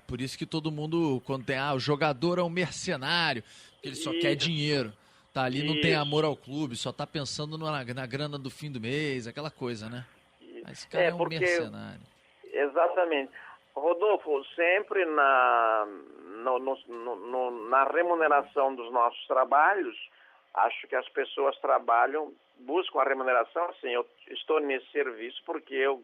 por isso que todo mundo, quando tem, o jogador é um mercenário, porque ele só quer dinheiro. Tá ali, não tem amor ao clube, só tá pensando na grana do fim do mês, aquela coisa, né? Esse cara é um porque mercenário. exatamente. Rodolfo, sempre na remuneração dos nossos trabalhos, acho que as pessoas buscam a remuneração, assim, eu estou nesse serviço porque eu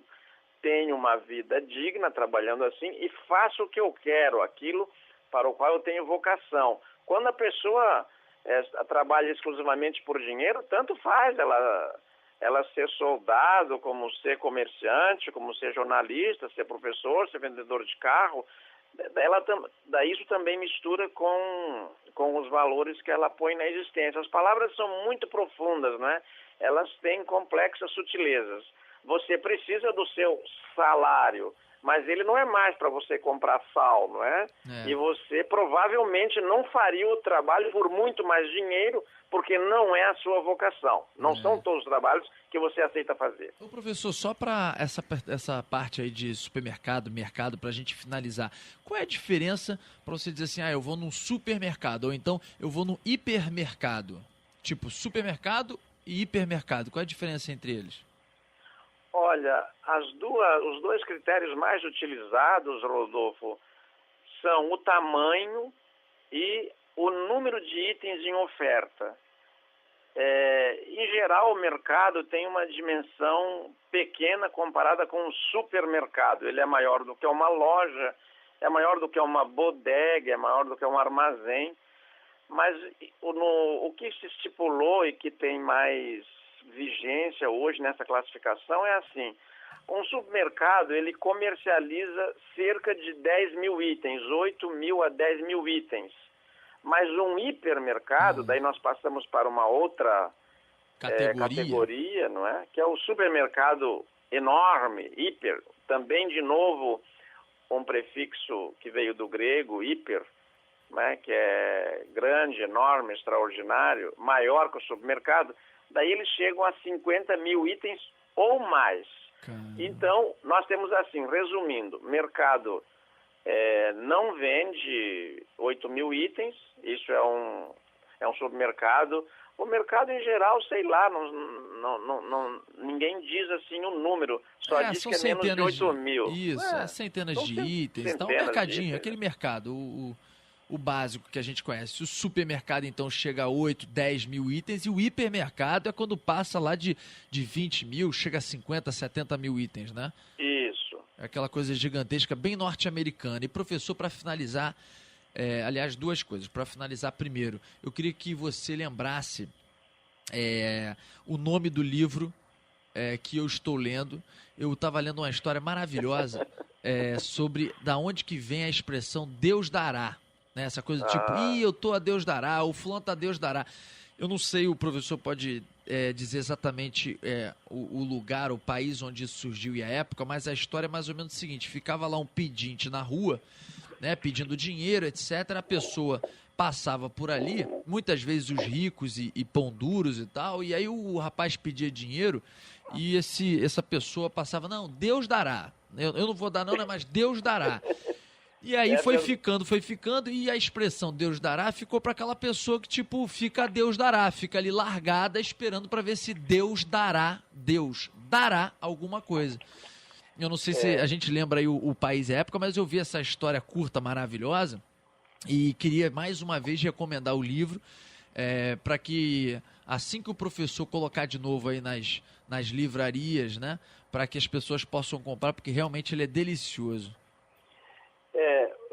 tenho uma vida digna trabalhando assim e faço o que eu quero, aquilo para o qual eu tenho vocação. Quando a pessoa trabalha exclusivamente por dinheiro, tanto faz ela ser soldado, como ser comerciante, como ser jornalista, ser professor, ser vendedor de carro. Daí isso também mistura com os valores que ela põe na existência. As palavras são muito profundas, né? Elas têm complexas sutilezas. Você precisa do seu salário, mas ele não é mais para você comprar sal, não é? E você provavelmente não faria o trabalho por muito mais dinheiro, porque não é a sua vocação. Não são todos os trabalhos que você aceita fazer. Ô, professor, só para essa parte aí de supermercado, mercado, para a gente finalizar, qual é a diferença para você dizer assim, eu vou num supermercado, ou então eu vou num hipermercado? Tipo, supermercado e hipermercado, qual é a diferença entre eles? Olha, os dois critérios mais utilizados, Rodolfo, são o tamanho e o número de itens em oferta. Em geral, o mercado tem uma dimensão pequena comparada com um supermercado. Ele é maior do que uma loja, é maior do que uma bodega, é maior do que um armazém. Mas o que se estipulou e que tem mais vigência hoje nessa classificação é assim: um supermercado ele comercializa cerca de 10 mil itens, 8 mil a 10 mil itens. Mas um hipermercado, daí nós passamos para uma outra categoria, não é? Que é o supermercado enorme, hiper, também de novo um prefixo que veio do grego, hiper, né? Que é grande, enorme, extraordinário, maior que o supermercado. Daí eles chegam a 50 mil itens ou mais. Caramba. Então, nós temos assim, resumindo, mercado não vende 8 mil itens, isso é um supermercado. O mercado em geral, sei lá, ninguém diz assim o número, só diz que é menos de 8 mil. Isso, centenas de itens. Então, o mercadinho, aquele mercado, o básico que a gente conhece. O supermercado, então, chega a 8, 10 mil itens, e o hipermercado é quando passa lá de 20 mil, chega a 50, 70 mil itens, né? Isso. É aquela coisa gigantesca, bem norte-americana. E, professor, para finalizar, aliás, duas coisas. Para finalizar, primeiro, eu queria que você lembrasse o nome do livro que eu estou lendo. Eu estava lendo uma história maravilhosa sobre da onde que vem a expressão Deus dará. Né? Essa coisa tipo, eu tô a Deus dará, o fulano tá a Deus dará. Eu não sei, o professor pode dizer exatamente o lugar, o país onde isso surgiu e a época, mas a história é mais ou menos o seguinte: ficava lá um pedinte na rua, né, pedindo dinheiro, etc. A pessoa passava por ali, muitas vezes os ricos e pão duros e tal, e aí o rapaz pedia dinheiro e essa pessoa passava, não, Deus dará. Eu não vou dar não, né, mas Deus dará. E aí foi ficando, e a expressão Deus dará ficou para aquela pessoa que, tipo, fica Deus dará, fica ali largada esperando para ver se Deus dará alguma coisa. Eu não sei se a gente lembra aí o país e a época, mas eu vi essa história curta, maravilhosa, e queria mais uma vez recomendar o livro, para que assim que o professor colocar de novo aí nas livrarias, né, para que as pessoas possam comprar, porque realmente ele é delicioso.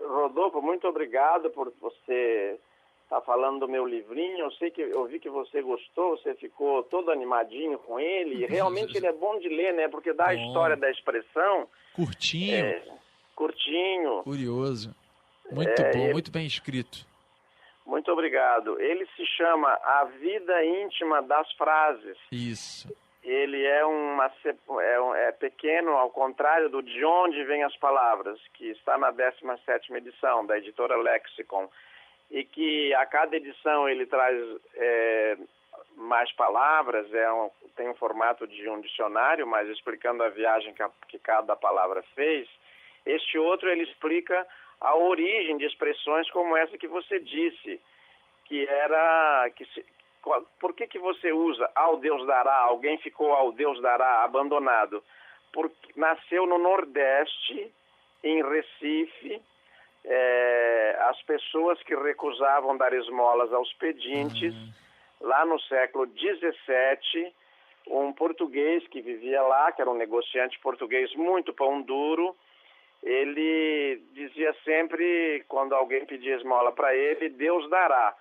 Rodolfo, muito obrigado por você estar falando do meu livrinho. Eu vi que você gostou, você ficou todo animadinho com ele. E realmente ele é bom de ler, né? Porque dá a história da expressão. Curtinho. Curtinho. Curioso. Muito bom, muito bem escrito. Muito obrigado. Ele se chama A Vida Íntima das Frases. Isso. Ele é pequeno, ao contrário do De Onde Vêm as Palavras, que está na 17ª edição da editora Lexicon, e que a cada edição ele traz mais palavras, tem um formato de um dicionário, mas explicando a viagem que cada palavra fez. Este outro, ele explica a origem de expressões como essa que você disse, que era... por que você usa ao Deus dará, alguém ficou ao Deus dará abandonado? Porque nasceu no Nordeste, em Recife, as pessoas que recusavam dar esmolas aos pedintes, lá no século XVII, um português que vivia lá, que era um negociante português muito pão duro, ele dizia sempre, quando alguém pedia esmola para ele, Deus dará.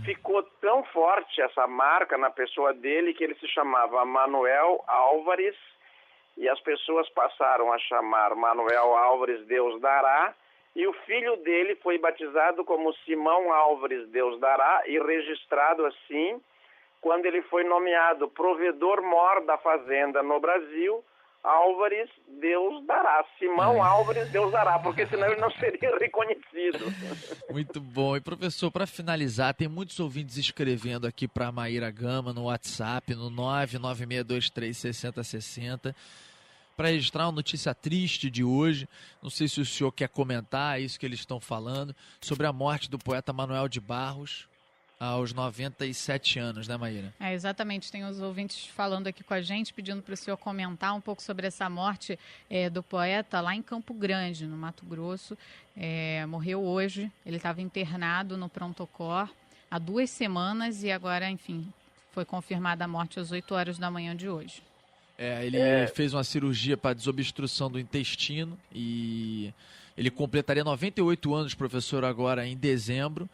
Ficou tão forte essa marca na pessoa dele que ele se chamava Manuel Álvares, e as pessoas passaram a chamar Manuel Álvares Deus dará, e o filho dele foi batizado como Simão Álvares Deus dará e registrado assim quando ele foi nomeado provedor-mor da fazenda no Brasil, Álvares Deus dará, Simão Álvares Deus dará, porque senão ele não seria reconhecido. Muito bom. E professor, para finalizar, tem muitos ouvintes escrevendo aqui para a Maíra Gama no WhatsApp, no 996236060, para registrar uma notícia triste de hoje. Não sei se o senhor quer comentar isso que eles estão falando, sobre a morte do poeta Manuel de Barros, aos 97 anos, né, Maíra? Exatamente. Tem os ouvintes falando aqui com a gente, pedindo para o senhor comentar um pouco sobre essa morte do poeta lá em Campo Grande, no Mato Grosso. Morreu hoje. Ele estava internado no pronto-socorro há 2 semanas e agora, enfim, foi confirmada a morte às 8 horas da manhã de hoje. Ele fez uma cirurgia para desobstrução do intestino e ele completaria 98 anos, professor, agora em dezembro.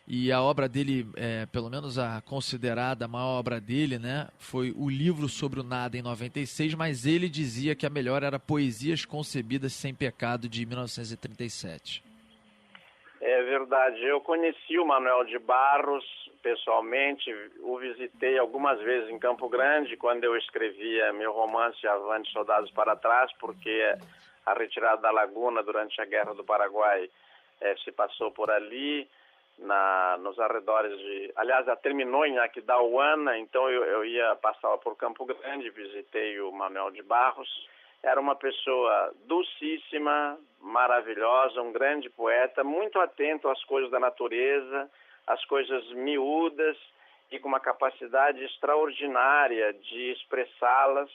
E a obra dele, pelo menos a considerada maior obra dele, né, foi o livro sobre o nada em 96, mas ele dizia que a melhor era Poesias Concebidas Sem Pecado, de 1937. É verdade. Eu conheci o Manuel de Barros pessoalmente, o visitei algumas vezes em Campo Grande, quando eu escrevia meu romance Avante Soldados para Trás, porque a retirada da Laguna durante a Guerra do Paraguai se passou por ali. Nos arredores de... Aliás, ela terminou em Aquidauana, então eu ia passar por Campo Grande, visitei o Manuel de Barros. Era uma pessoa dulcíssima, maravilhosa, um grande poeta, muito atento às coisas da natureza, às coisas miúdas e com uma capacidade extraordinária de expressá-las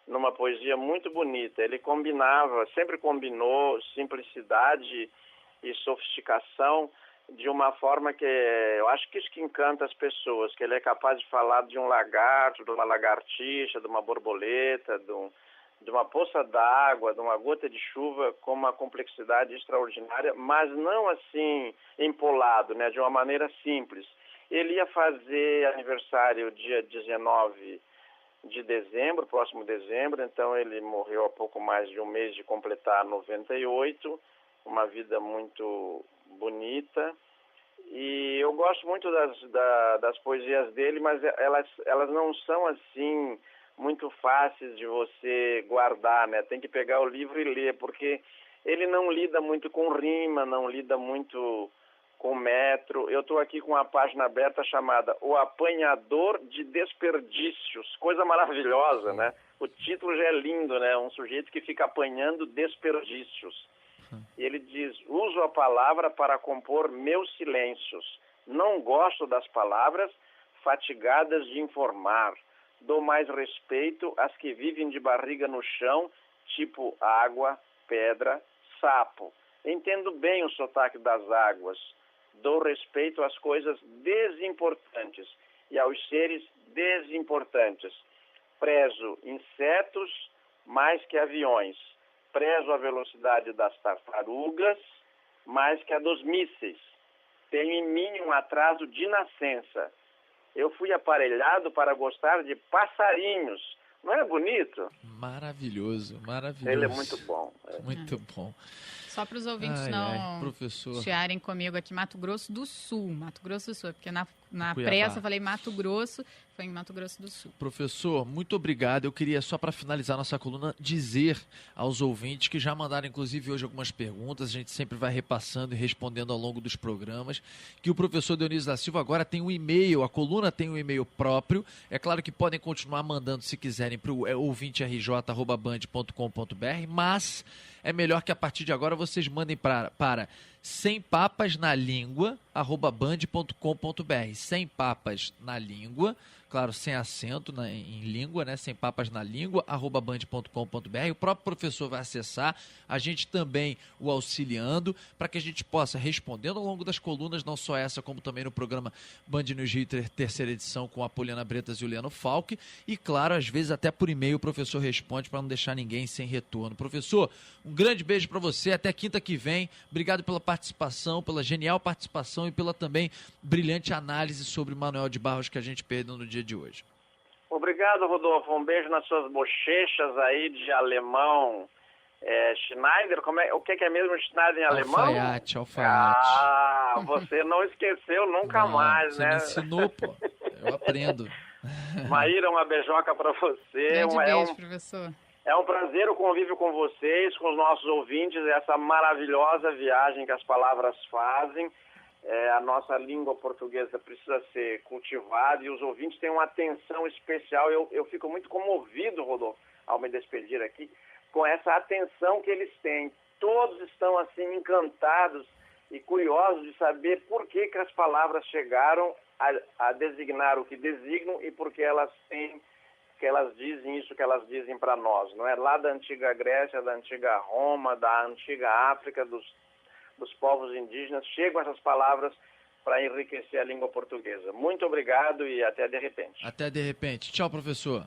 numa poesia muito bonita. Ele sempre combinou simplicidade e sofisticação de uma forma que eu acho que isso que encanta as pessoas, que ele é capaz de falar de um lagarto, de uma lagartixa, de uma borboleta, de uma poça d'água, de uma gota de chuva com uma complexidade extraordinária, mas não assim empolado, né, de uma maneira simples. Ele ia fazer aniversário dia 19 de dezembro, próximo dezembro, então ele morreu há pouco mais de um mês de completar 98, uma vida muito bonita, e eu gosto muito das poesias dele, mas elas não são assim muito fáceis de você guardar, né? Tem que pegar o livro e ler, porque ele não lida muito com rima, não lida muito com metro. Eu estou aqui com uma página aberta chamada O Apanhador de Desperdícios, coisa maravilhosa, né? O título já é lindo, né? Um sujeito que fica apanhando desperdícios. E ele diz: uso a palavra para compor meus silêncios. Não gosto das palavras fatigadas de informar. Dou mais respeito às que vivem de barriga no chão, tipo água, pedra, sapo. Entendo bem o sotaque das águas. Dou respeito às coisas desimportantes e aos seres desimportantes. Prezo insetos mais que aviões. Prezo a velocidade das tartarugas mais que a dos mísseis. Tenho em mim um atraso de nascença. Eu fui aparelhado para gostar de passarinhos. Não é bonito? Maravilhoso, maravilhoso. Ele é muito bom. Muito bom. Só para os ouvintes chiarem comigo aqui, Mato Grosso do Sul, porque na pressa eu falei Mato Grosso, foi em Mato Grosso do Sul. Professor, muito obrigado. Eu queria, só para finalizar nossa coluna, dizer aos ouvintes que já mandaram, inclusive, hoje algumas perguntas, a gente sempre vai repassando e respondendo ao longo dos programas, que o professor Dionísio da Silva agora tem um e-mail, a coluna tem um e-mail próprio. É claro que podem continuar mandando, se quiserem, para o ouvinterj@band.com.br, mas é melhor que a partir de agora vocês mandem para sempapasnalingua@band.com.br. Sem papas na língua, claro, sem acento em língua, né? Sem papas na língua, @band.com.br. O próprio professor vai acessar, a gente também o auxiliando, para que a gente possa, respondendo ao longo das colunas, não só essa, como também no programa Band News Rio, terceira edição, com a Poliana Bretas e o Leandro Falck. E, claro, às vezes até por e-mail o professor responde, para não deixar ninguém sem retorno. Professor, um grande beijo para você, até quinta que vem. Obrigado pela participação, pela genial participação e pela também brilhante análise sobre Manuel de Barros que a gente perdeu no dia de hoje. Obrigado, Rodolfo. Um beijo nas suas bochechas aí de alemão. Schneider, o que é mesmo Schneider em alemão? Alfaiate. Ah, você não esqueceu nunca mais, você né? Me ensinou, pô. Eu aprendo. Maíra, uma beijoca para você. Grande beijo, professor. É um prazer o convívio com vocês, com os nossos ouvintes, essa maravilhosa viagem que as palavras fazem. A nossa língua portuguesa precisa ser cultivada e os ouvintes têm uma atenção especial. Eu fico muito comovido, Rodolfo, ao me despedir aqui, com essa atenção que eles têm. Todos estão assim encantados e curiosos de saber por que as palavras chegaram a designar o que designam e por que elas dizem isso que elas dizem para nós. Não é? Lá da antiga Grécia, da antiga Roma, da antiga África, dos povos indígenas, chegam essas palavras para enriquecer a língua portuguesa. Muito obrigado e até de repente. Até de repente. Tchau, professor.